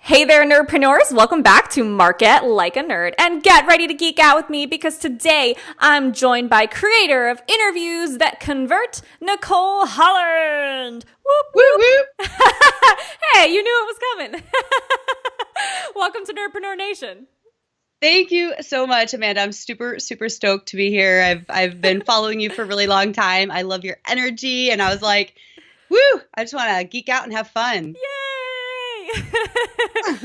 Hey there, nerdpreneurs. Welcome back to Market Like a Nerd. And get ready to geek out with me because today I'm joined by creator of Interviews That Convert, Nicole Holland. Whoop, whoop. Whoop, Hey, you knew it was coming. Welcome to Nerdpreneur Nation. Thank you so much, Amanda. I'm super stoked to be here. I've been following you for a really long time. I love your energy, and I was like, woo, I just want to geek out and have fun. Yay!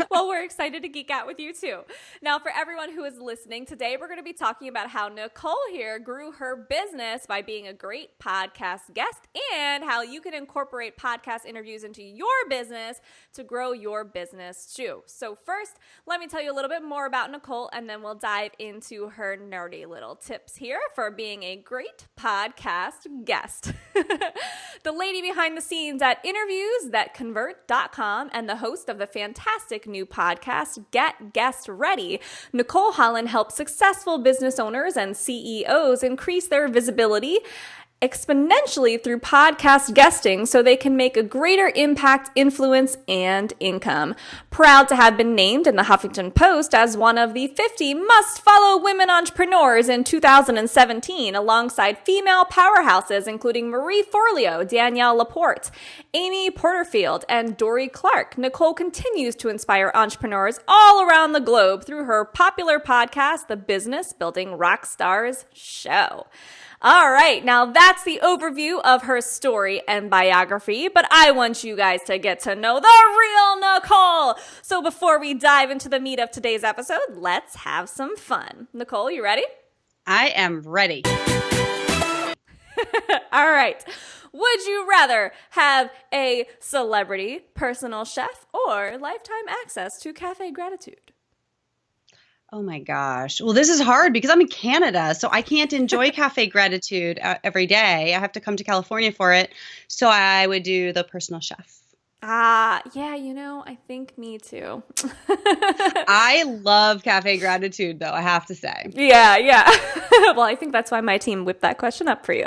Well, we're excited to geek out with you too. Now, for everyone who is listening, today we're going to be talking about how Nicole here grew her business by being a great podcast guest and how you can incorporate podcast interviews into your business to grow your business too. So first, let me tell you a little bit more about Nicole, and then we'll dive into her nerdy little tips here for being a great podcast guest. The lady behind the scenes at interviewsthatconvert.com and the host of the fantastic new podcast, Get Guest Ready, Nicole Holland helps successful business owners and CEOs increase their visibility exponentially through podcast guesting so they can make a greater impact, influence, and income. Proud to have been named in the Huffington Post as one of the 50 must-follow women entrepreneurs in 2017, alongside female powerhouses including Marie Forleo, Danielle Laporte, Amy Porterfield, and Dory Clark. Nicole continues to inspire entrepreneurs all around the globe through her popular podcast, The Business Building Rockstars Show. All right, now that's the overview of her story and biography, but I want you guys to get to know the real Nicole. So before we dive into the meat of today's episode, let's have some fun. Nicole, you ready? I am ready. All right. Would you rather have a celebrity personal chef or lifetime access to cafe gratitude? Oh my gosh. Well, this is hard because I'm in Canada, so I can't enjoy cafe gratitude every day. I have to come to California for it. So I would do the personal chef. Yeah, I think me too. I love cafe gratitude, though, I have to say. Yeah. Well, I think that's why my team whipped that question up for you.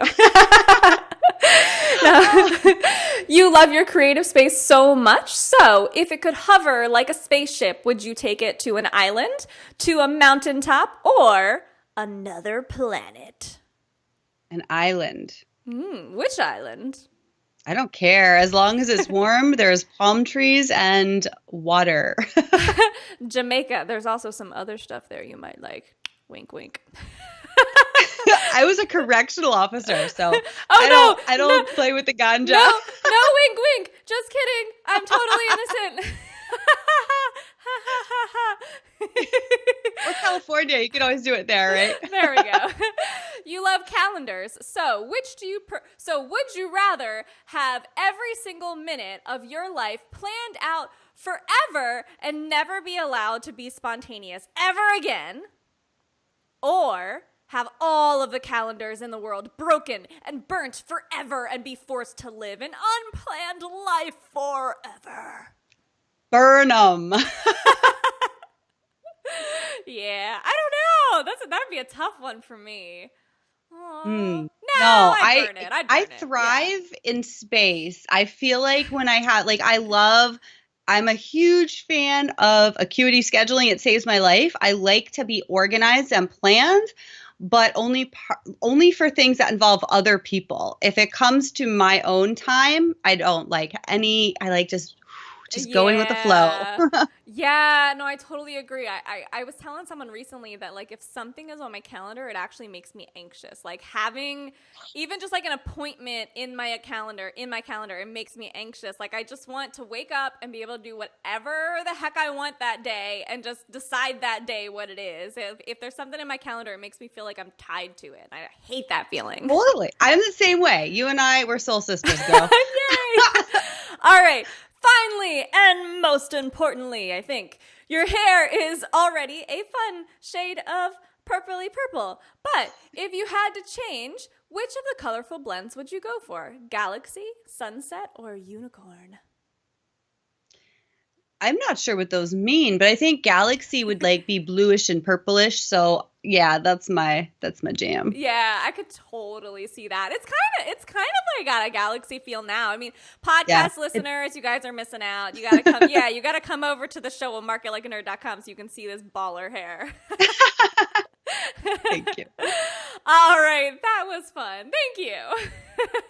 You love your creative space so much. So if it could hover like a spaceship, would you take it to an island, to a mountaintop, or another planet? An island. Which island? I don't care. As long as it's warm, there's palm trees and water. Jamaica. There's also some other stuff there you might like. Wink, wink. I was a correctional officer, so I don't play with the ganja. No, wink, wink. Just kidding. I'm totally innocent. Or California, you can always do it there, right? There we go. You love calendars. So would you rather have every single minute of your life planned out forever and never be allowed to be spontaneous ever again, or have all of the calendars in the world broken and burnt forever and be forced to live an unplanned life forever? Burn them. Yeah, I don't know. That'd be a tough one for me. No, I'd burn it. I thrive in space. I feel like when I'm a huge fan of acuity scheduling. It saves my life. I like to be organized and planned, but only for things that involve other people. If it comes to my own time, I don't like any. I like just going with the flow. Yeah, no, I totally agree. I was telling someone recently that like if something is on my calendar, it actually makes me anxious. Like having even just like an appointment in my calendar, it makes me anxious. Like I just want to wake up and be able to do whatever the heck I want that day and just decide that day what it is. If there's something in my calendar, it makes me feel like I'm tied to it. I hate that feeling. Totally. I'm the same way. You and I, we're soul sisters, girl. Yay! All right. Finally, and most importantly, I think, your hair is already a fun shade of purpley purple. But if you had to change, which of the colorful blends would you go for? Galaxy, sunset, or unicorn? I'm not sure what those mean, but I think galaxy would like be bluish and purplish. So yeah, that's my jam. Yeah, I could totally see that. It's kind of like got a galaxy feel now. I mean, Yeah. podcast listeners, you guys are missing out. You gotta come, yeah, you gotta come over to the show at marketlikeanerd.com so you can see this baller hair. Thank you. All right, that was fun. Thank you.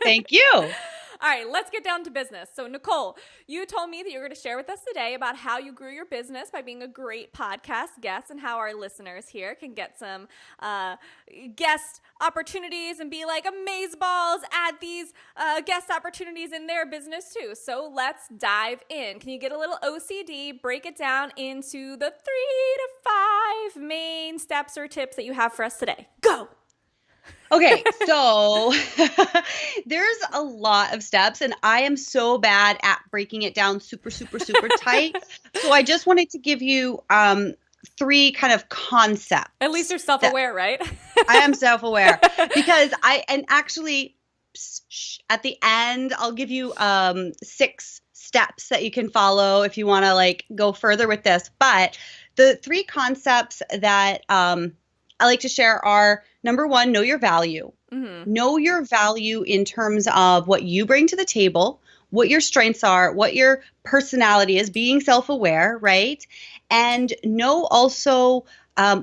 Thank you. All right, let's get down to business. So, Nicole, you told me that you're going to share with us today about how you grew your business by being a great podcast guest and how our listeners here can get some guest opportunities and be like amazeballs at these guest opportunities in their business too. So, let's dive in. Can you get a little OCD, break it down into the 3 to 5 main steps or tips that you have for us today? Go! Okay, so there's a lot of steps, and I am so bad at breaking it down super, super, super tight. So I just wanted to give you 3 kind of concepts. At least you're self-aware, right? I am self-aware because actually at the end, I'll give you 6 steps that you can follow if you want to like go further with this. But the 3 concepts that I like to share are, number 1, know your value. Mm-hmm. Know your value in terms of what you bring to the table, what your strengths are, what your personality is, being self-aware, right? And know also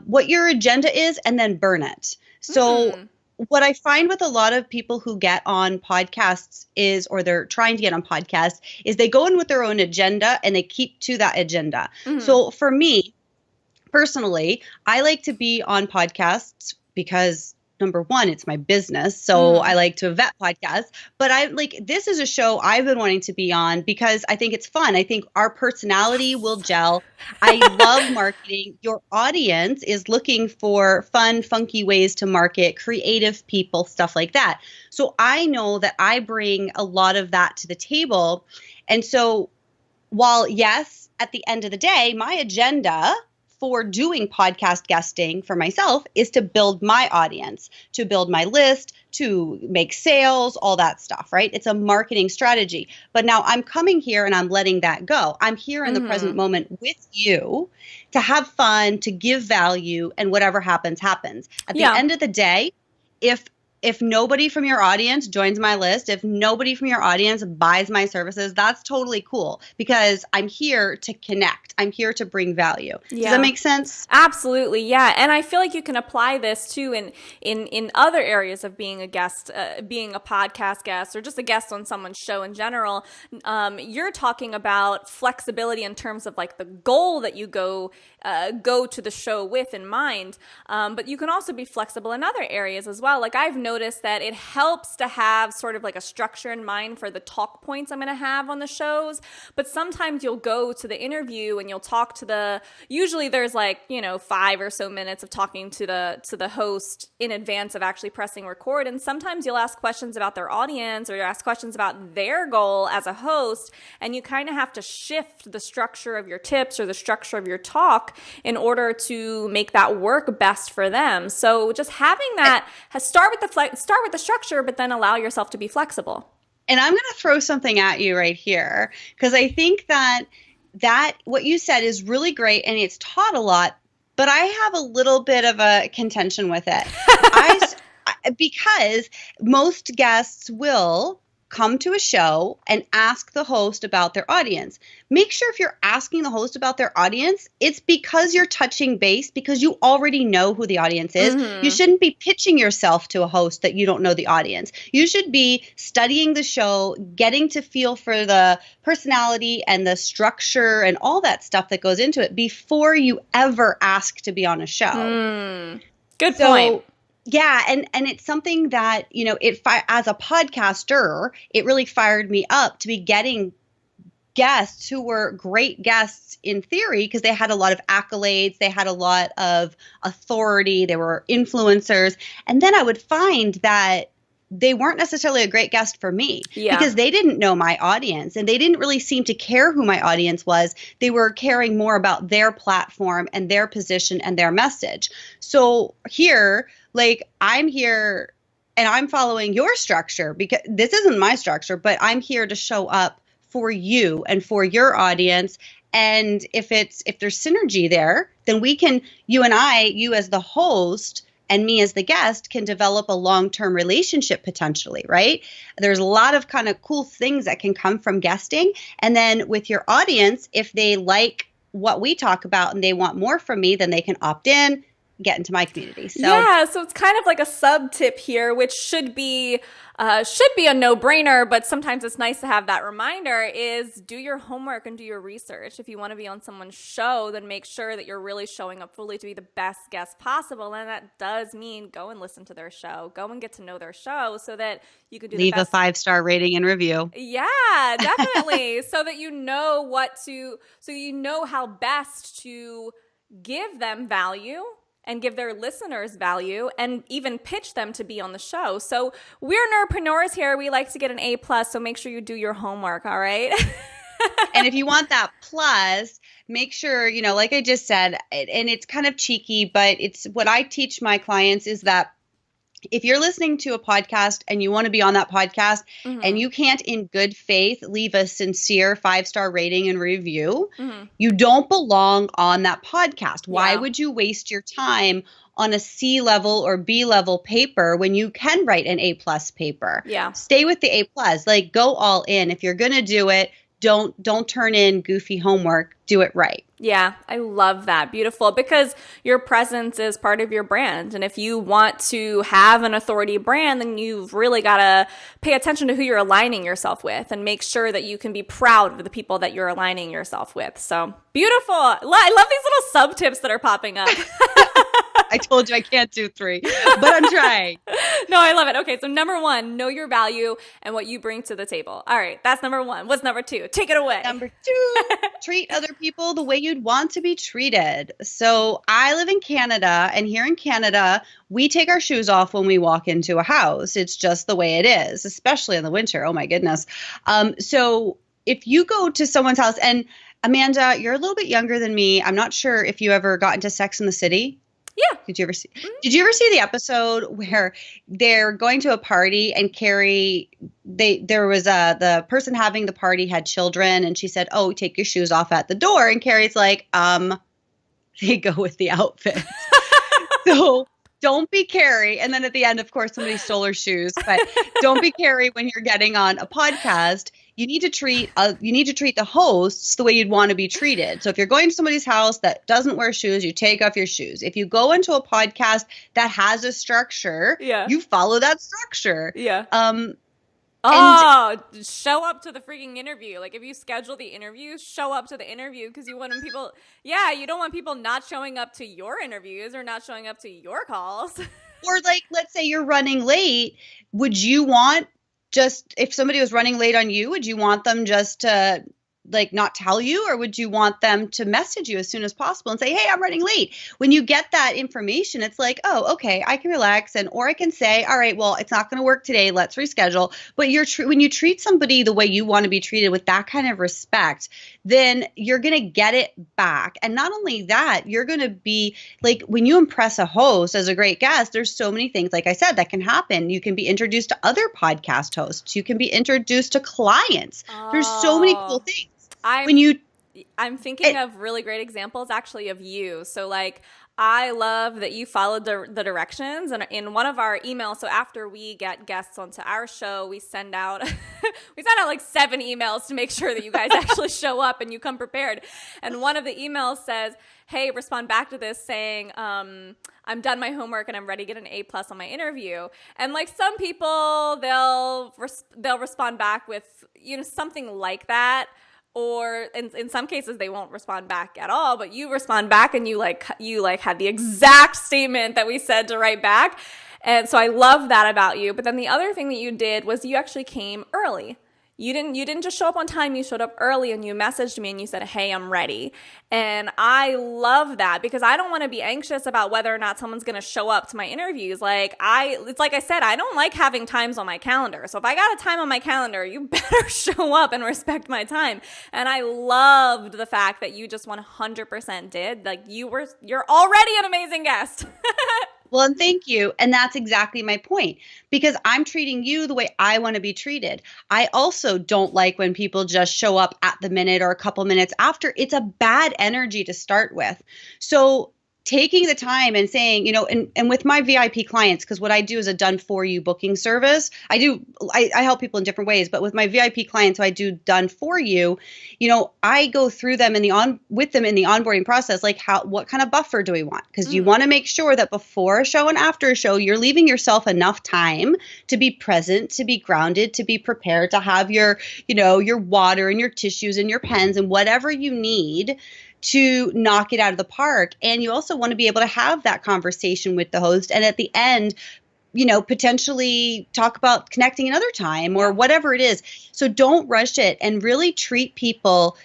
what your agenda is, and then burn it. So what I find with a lot of people who get on podcasts is, or they're trying to get on podcasts, is they go in with their own agenda and they keep to that agenda. Mm-hmm. So for me, personally, I like to be on podcasts because, number 1, it's my business. So I like to vet podcasts. But this is a show I've been wanting to be on because I think it's fun. I think our personality will gel. I love marketing. Your audience is looking for fun, funky ways to market, creative people, stuff like that. So I know that I bring a lot of that to the table. And so while, yes, at the end of the day, my agenda for doing podcast guesting for myself is to build my audience, to build my list, to make sales, all that stuff, right? It's a marketing strategy. But now I'm coming here and I'm letting that go. I'm here in the present moment with you to have fun, to give value, and whatever happens, happens. At the end of the day, if nobody from your audience joins my list, if nobody from your audience buys my services, that's totally cool because I'm here to connect. I'm here to bring value. Yeah. Does that make sense? Absolutely. Yeah. And I feel like you can apply this too in other areas of being a guest, being a podcast guest or just a guest on someone's show in general. You're talking about flexibility in terms of like the goal that you go to the show with in mind. But you can also be flexible in other areas as well. Like I've noticed that it helps to have sort of like a structure in mind for the talk points I'm going to have on the shows. But sometimes you'll go to the interview and you'll talk to usually there's like, 5 or so minutes of talking to the host in advance of actually pressing record. And sometimes you'll ask questions about their audience or you ask questions about their goal as a host. And you kind of have to shift the structure of your tips or the structure of your talk in order to make that work best for them. So just having that start with the structure, but then allow yourself to be flexible. And I'm going to throw something at you right here because I think that what you said is really great and it's taught a lot, but I have a little bit of a contention with it. Because most guests will come to a show and ask the host about their audience. Make sure if you're asking the host about their audience, it's because you're touching base, because you already know who the audience is. Mm-hmm. You shouldn't be pitching yourself to a host that you don't know the audience. You should be studying the show, getting to feel for the personality and the structure and all that stuff that goes into it before you ever ask to be on a show. Good point. Yeah, and it's something that, as a podcaster, it really fired me up to be getting guests who were great guests in theory because they had a lot of accolades, they had a lot of authority, they were influencers. And then I would find that they weren't necessarily a great guest for me because they didn't know my audience and they didn't really seem to care who my audience was. They were caring more about their platform and their position and their message. So here, I'm here and I'm following your structure because this isn't my structure, but I'm here to show up for you and for your audience And if there's synergy there, then you as the host and me as the guest can develop a long-term relationship potentially, right? There's a lot of kind of cool things that can come from guesting. And then with your audience, if they like what we talk about and they want more from me, then they can opt in, get into my community. So it's kind of like a sub tip here, which should be a no-brainer, but sometimes it's nice to have that reminder, is do your homework and do your research. If you want to be on someone's show, then make sure that you're really showing up fully to be the best guest possible. And that does mean go and listen to their show, go and get to know their show so that you can leave a 5-star rating and review. Yeah, definitely. So that you know how best to give them value and give their listeners value and even pitch them to be on the show. So we're nerdpreneurs here. We like to get an A+, so make sure you do your homework, all right? And if you want that plus, make sure, like I just said, and it's kind of cheeky, but it's what I teach my clients is that if you're listening to a podcast and you want to be on that podcast and you can't in good faith leave a sincere 5-star rating and review, you don't belong on that podcast. Why would you waste your time on a C level or B level paper when you can write an A+ paper? Yeah. Stay with the A+. Like, go all in. If you're going to do it, don't turn in goofy homework. Do it right. Yeah, I love that. Beautiful. Because your presence is part of your brand. And if you want to have an authority brand, then you've really got to pay attention to who you're aligning yourself with and make sure that you can be proud of the people that you're aligning yourself with. So beautiful. I love these little sub tips that are popping up. I told you I can't do 3, but I'm trying. No, I love it. Okay, so number 1, know your value and what you bring to the table. All right, that's number 1. What's number 2? Take it away. Number 2, treat other people the way you'd want to be treated. So I live in Canada, and here in Canada, we take our shoes off when we walk into a house. It's just the way it is, especially in the winter. Oh my goodness. So if you go to someone's house, and Amanda, you're a little bit younger than me. I'm not sure if you ever got into Sex and the City. Yeah. Did you ever see the episode where they're going to a party and Carrie, there was the person having the party had children and she said, "Oh, take your shoes off at the door." And Carrie's like, they go with the outfit. So don't be Carrie. And then at the end, of course, somebody stole her shoes, but don't be Carrie when you're getting on a podcast. You need to treat the hosts the way you'd want to be treated. So if you're going to somebody's house that doesn't wear shoes, you take off your shoes. If you go into a podcast that has a structure, you follow that structure. Yeah. Show up to the freaking interview. Like, if you schedule the interview, show up to the interview, because you want people. Yeah, you don't want people not showing up to your interviews or not showing up to your calls. Or like, let's say you're running late. Would you want if somebody was running late on you, would you want them just to like not tell you, or would you want them to message you as soon as possible and say, "Hey, I'm running late"? When you get that information, it's like, "Oh, okay, I can relax," or I can say, "All right, well, it's not going to work today. Let's reschedule." But when you treat somebody the way you want to be treated with that kind of respect, then you're going to get it back. And not only that, you're going to be like, when you impress a host as a great guest, there's so many things, like I said, that can happen. You can be introduced to other podcast hosts. You can be introduced to clients. There's so many cool things. I'm thinking of really great examples actually of you. So like, I love that you followed the directions, and in one of our emails, so after we get guests onto our show, we send out like 7 emails to make sure that you guys actually show up and you come prepared. And one of the emails says, "Hey, respond back to this saying, I'm done my homework and I'm ready to get an A+ on my interview." And like, some people, they'll respond back with, something like that. Or in some cases they won't respond back at all, but you respond back and you had the exact statement that we said to write back. And so I love that about you. But then the other thing that you did was you actually came early. You didn't just show up on time. You showed up early and you messaged me and you said, "Hey, I'm ready." And I love that, because I don't want to be anxious about whether or not someone's going to show up to my interviews. It's like I said, I don't like having times on my calendar. So if I got a time on my calendar, you better show up and respect my time. And I loved the fact that you just 100% did. Like, you're already an amazing guest. Well, and thank you. And that's exactly my point, because I'm treating you the way I want to be treated. I also don't like when people just show up at the minute or a couple minutes after. It's a bad energy to start with. So taking the time and saying, and with my VIP clients, because what I do is a done for you booking service. I help people in different ways, but with my VIP clients who I do done for you, I go through them with them in the onboarding process, like what kind of buffer do we want? Because you want to make sure that before a show and after a show, you're leaving yourself enough time to be present, to be grounded, to be prepared, to have your water and your tissues and your pens and whatever you need to knock it out of the park. And you also want to be able to have that conversation with the host. And at the end, potentially talk about connecting another time or whatever it is. So don't rush it, and really treat people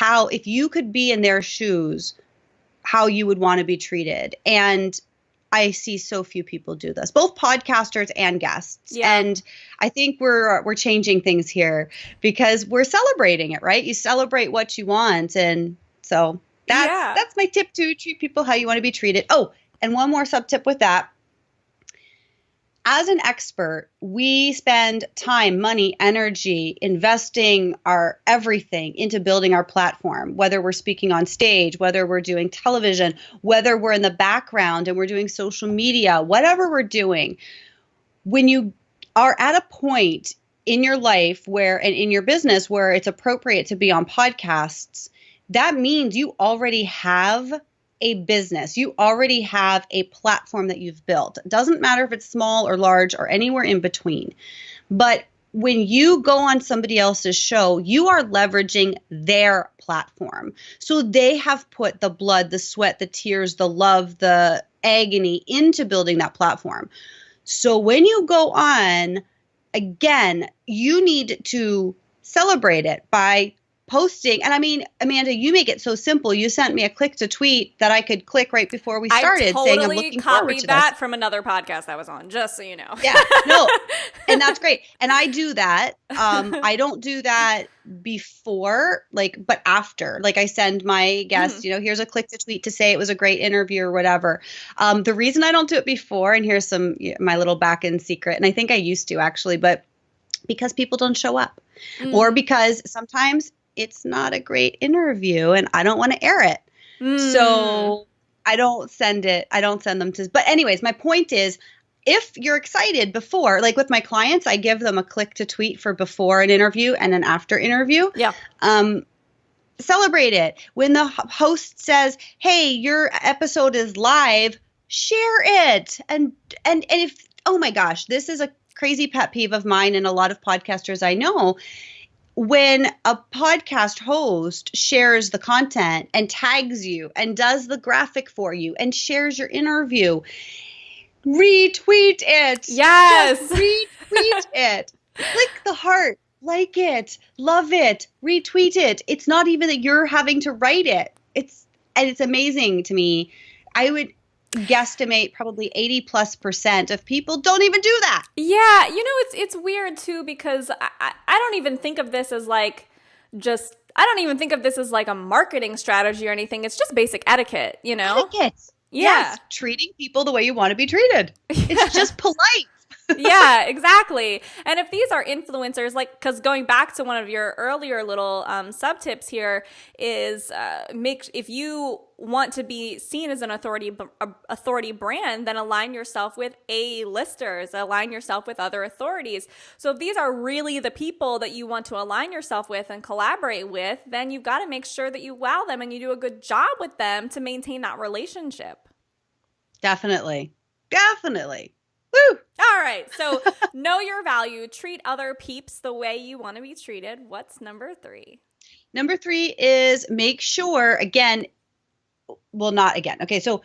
if you could be in their shoes, how you would want to be treated. And I see so few people do this, both podcasters and guests. Yeah. And I think we're changing things here because we're celebrating it, right? You celebrate what you want. And so that's my tip too. Treat people how you want to be treated. Oh, and one more sub tip with that. As an expert, we spend time, money, energy, investing our everything into building our platform, whether we're speaking on stage, whether we're doing television, whether we're in the background and we're doing social media, whatever we're doing. When you are at a point in your life and in your business where it's appropriate to be on podcasts, that means you already have a business. You already have a platform that you've built. It doesn't matter if it's small or large or anywhere in between. But when you go on somebody else's show, you are leveraging their platform. So they have put the blood, the sweat, the tears, the love, the agony into building that platform. So when you go on, again, you need to celebrate it by posting. And I mean, Amanda, you make it so simple. You sent me a click to tweet that I could click right before we started saying I'm looking forward to that this. From another podcast I was on, just so you know. Yeah, no, and that's great. And I do that. I don't do that before, but after. I send my guests, here's a click to tweet to say it was a great interview or whatever. The reason I don't do it before, and here's my little back end secret, and I think I used to actually, but because people don't show up, or because sometimes it's not a great interview and I don't want to air it. So I don't send it. I don't send them to, but anyways, my point is, if you're excited before, with my clients, I give them a click to tweet for before an interview and an after interview. Yeah. Celebrate it. When the host says, hey, your episode is live, share it. And if, oh my gosh, this is a crazy pet peeve of mine and a lot of podcasters I know. When a podcast host shares the content and tags you and does the graphic for you and shares your interview, retweet it. Yes. Just retweet it. Click the heart. Like it. Love it. Retweet it. It's not even that you're having to write it. It's amazing to me. I would guesstimate probably 80+% of people don't even do that. Yeah, it's weird too, because I don't even think of this as I don't even think of this as a marketing strategy or anything. It's just basic etiquette, Etiquette. Yeah. Yes, treating people the way you want to be treated. It's just polite. Yeah, exactly. And if these are influencers, because going back to one of your earlier little sub-tips here is if you want to be seen as an authority brand, then align yourself with A-listers, align yourself with other authorities. So if these are really the people that you want to align yourself with and collaborate with, then you've got to make sure that you wow them and you do a good job with them to maintain that relationship. Definitely. Woo! All right. So know your value. Treat other peeps the way you want to be treated. What's number 3? Number 3 is make sure, not again. Okay. So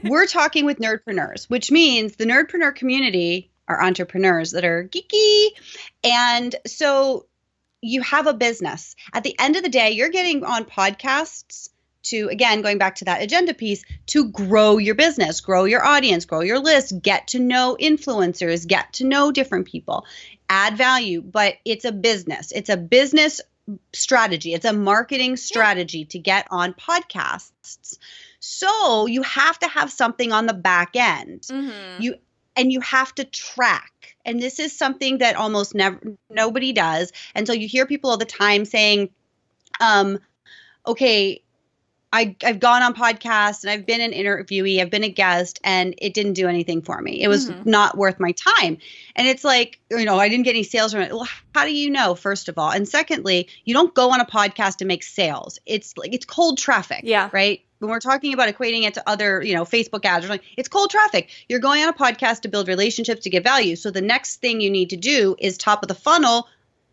we're talking with nerdpreneurs, which means the nerdpreneur community are entrepreneurs that are geeky. And so you have a business. At the end of the day, you're getting on podcasts to, again, going back to that agenda piece, to grow your business, grow your audience, grow your list, get to know influencers, get to know different people, add value. But it's a business. It's a business strategy. It's a marketing strategy to get on podcasts. So you have to have something on the back end. You have to track. And this is something that almost nobody does. And so you hear people all the time saying, okay, I've gone on podcasts and I've been an interviewee, I've been a guest, and it didn't do anything for me. It was not worth my time. And it's like, I didn't get any sales from it. Well, how do you know, first of all? And secondly, you don't go on a podcast to make sales. It's cold traffic, right? When we're talking about equating it to other, Facebook ads, it's cold traffic. You're going on a podcast to build relationships, to get value. So the next thing you need to do is top of the funnel,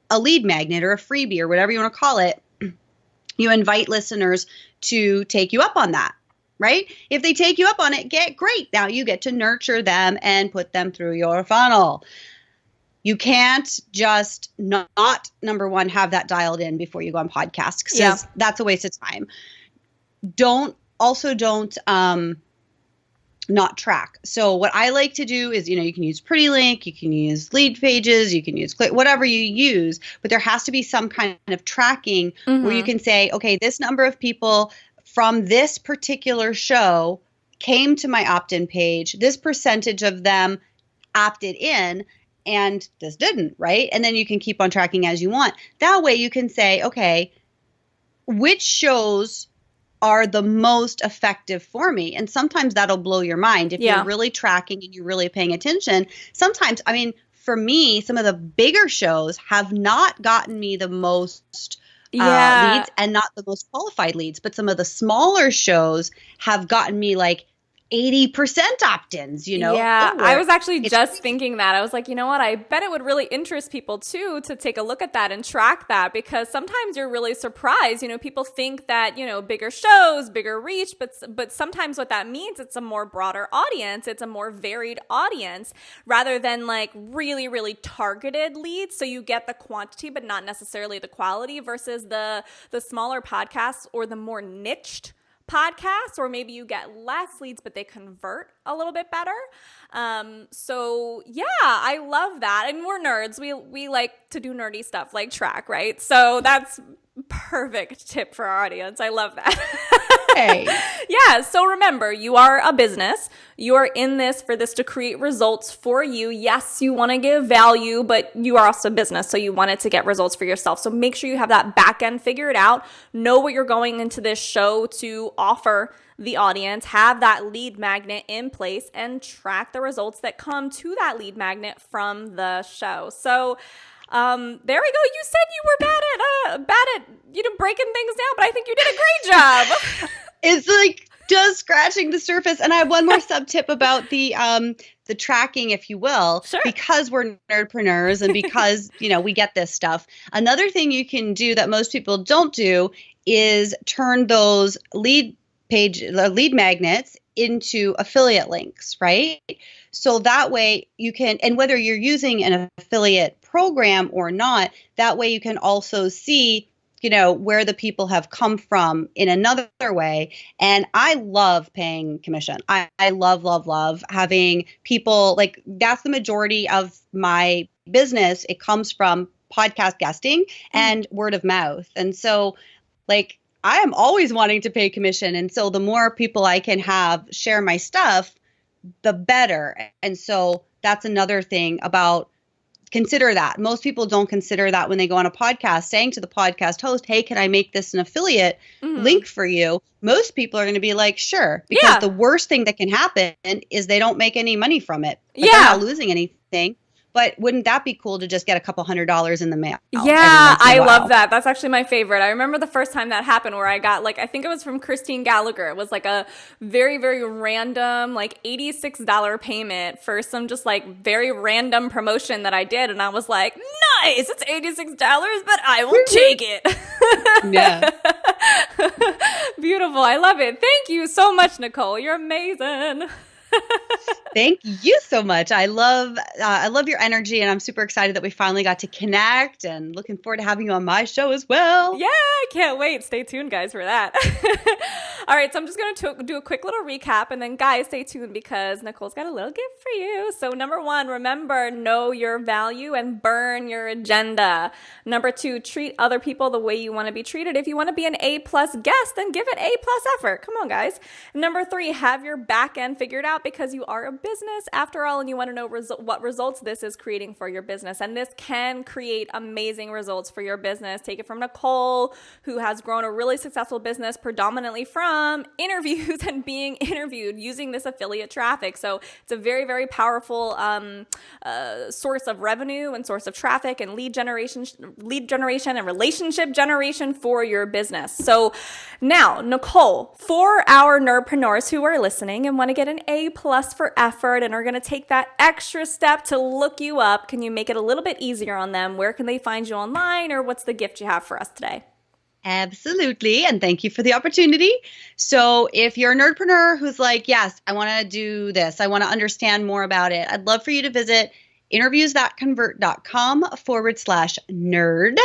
a lead magnet or a freebie or whatever you want to call it. You invite listeners to take you up on that, right? If they take you up on it, great. Now you get to nurture them and put them through your funnel. You can't just not, number one, have that dialed in before you go on podcasts, because that's a waste of time. Don't not track. So what I like to do is, you can use Pretty Link, you can use lead pages, you can use whatever you use, but there has to be some kind of tracking where you can say, okay, this number of people from this particular show came to my opt-in page, this percentage of them opted in, and this didn't, right? And then you can keep on tracking as you want. That way you can say, okay, which shows are the most effective for me? And sometimes that'll blow your mind if you're really tracking and you're really paying attention. Sometimes, for me, some of the bigger shows have not gotten me the most leads and not the most qualified leads, but some of the smaller shows have gotten me like 80% opt-ins, Yeah, I was actually just thinking that. I was like, you know what? I bet it would really interest people too to take a look at that and track that, because sometimes you're really surprised. People think that, bigger shows, bigger reach, but sometimes what that means, it's a more broader audience. It's a more varied audience rather than like really, really targeted leads. So you get the quantity, but not necessarily the quality, versus the smaller podcasts or the more niched podcasts, or maybe you get less leads, but they convert a little bit better. So yeah, I love that. And we're nerds. We like to do nerdy stuff like track, right? So that's perfect tip for our audience. I love that. Hey. Yeah. So remember, you are a business. You are in this for this to create results for you. Yes, you want to give value, but you are also a business. So you want it to get results for yourself. So make sure you have that back end figured out. Know what you're going into this show to offer the audience, have that lead magnet in place, and track the results that come to that lead magnet from the show. So there we go. You said you were bad at breaking things down, but I think you did a great job. It's like just scratching the surface. And I have one more sub tip about the tracking, if you will, because we're nerdpreneurs and because, we get this stuff. Another thing you can do that most people don't do is turn those lead magnets into affiliate links, right? So that way you can, and whether you're using an affiliate program or not, that way you can also see, where the people have come from in another way. And I love paying commission. I love having people, like, that's the majority of my business. It comes from podcast guesting and word of mouth. And so, like, I am always wanting to pay commission. And so the more people I can have share my stuff, the better. And so that's another thing about, consider that. Most people don't consider that when they go on a podcast, saying to the podcast host, hey, can I make this an affiliate link for you? Most people are going to be like, sure, because the worst thing that can happen is they don't make any money from it. But they're not losing anything. But wouldn't that be cool to just get a couple $100s in the mail? Yeah, I love that. That's actually my favorite. I remember the first time that happened where I got, I think it was from Christine Gallagher. It was like a very, very random, $86 payment for some just very random promotion that I did. And I was like, nice, it's $86, but I will take it. Yeah. Beautiful. I love it. Thank you so much, Nicole. You're amazing. Thank you so much. I love your energy, and I'm super excited that we finally got to connect, and looking forward to having you on my show as well. Yeah, I can't wait. Stay tuned, guys, for that. All right, so I'm just going to do a quick little recap, and then, guys, stay tuned because Nicole's got a little gift for you. So, number one, remember, know your value and burn your agenda. Number two, treat other people the way you want to be treated. If you want to be an A-plus guest, then give it A-plus effort. Come on, guys. Number three, have your back end figured out because you are a business after all, and you want to know what results this is creating for your business. And this can create amazing results for your business. Take it from Nicole, who has grown a really successful business predominantly from interviews and being interviewed using this affiliate traffic. So it's a very, very powerful source of revenue and source of traffic and lead generation and relationship generation for your business. So now, Nicole, for our nerdpreneurs who are listening and want to get an A+ for effort and are going to take that extra step to look you up, can you make it a little bit easier on them? Where can they find you online, or what's the gift you have for us today? Absolutely. And thank you for the opportunity. So if you're a nerdpreneur who's like, yes, I want to do this, I want to understand more about it, I'd love for you to visit interviews.convert.com/nerd.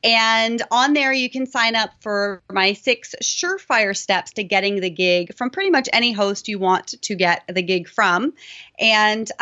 And on there, you can sign up for my 6 surefire steps to getting the gig from pretty much any host you want to get the gig from. And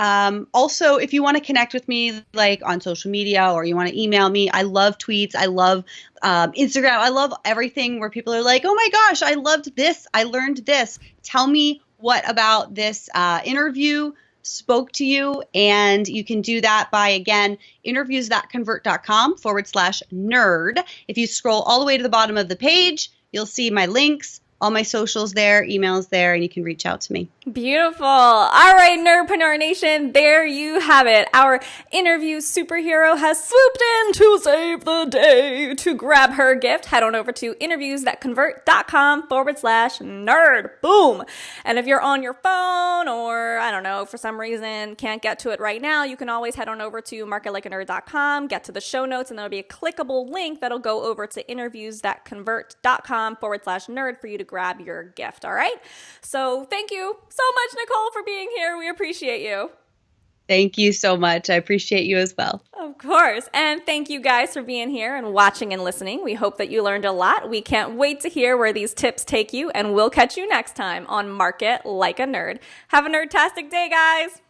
also, if you want to connect with me, like on social media, or you want to email me, I love tweets. I love Instagram. I love everything where people are like, oh my gosh, I loved this. I learned this. Tell me what about this interview spoke to you. And you can do that by, again, interviews.convert.com/nerd. If you scroll all the way to the bottom of the page, you'll see my links, all my socials there, emails there, and you can reach out to me. Beautiful. All right, Nerdpreneur Nation, there you have it. Our interview superhero has swooped in to save the day. To grab her gift, head on over to interviews.convert.com/nerd. Boom. And if you're on your phone or, I don't know, for some reason can't get to it right now, you can always head on over to marketlikeanerd.com, get to the show notes, and there'll be a clickable link that'll go over to interviews.convert.com/nerd for you to grab your gift. All right. So thank you so much, Nicole, for being here. We appreciate you. Thank you so much. I appreciate you as well. Of course. And thank you guys for being here and watching and listening. We hope that you learned a lot. We can't wait to hear where these tips take you, and we'll catch you next time on Market Like a Nerd. Have a nerdtastic day, guys.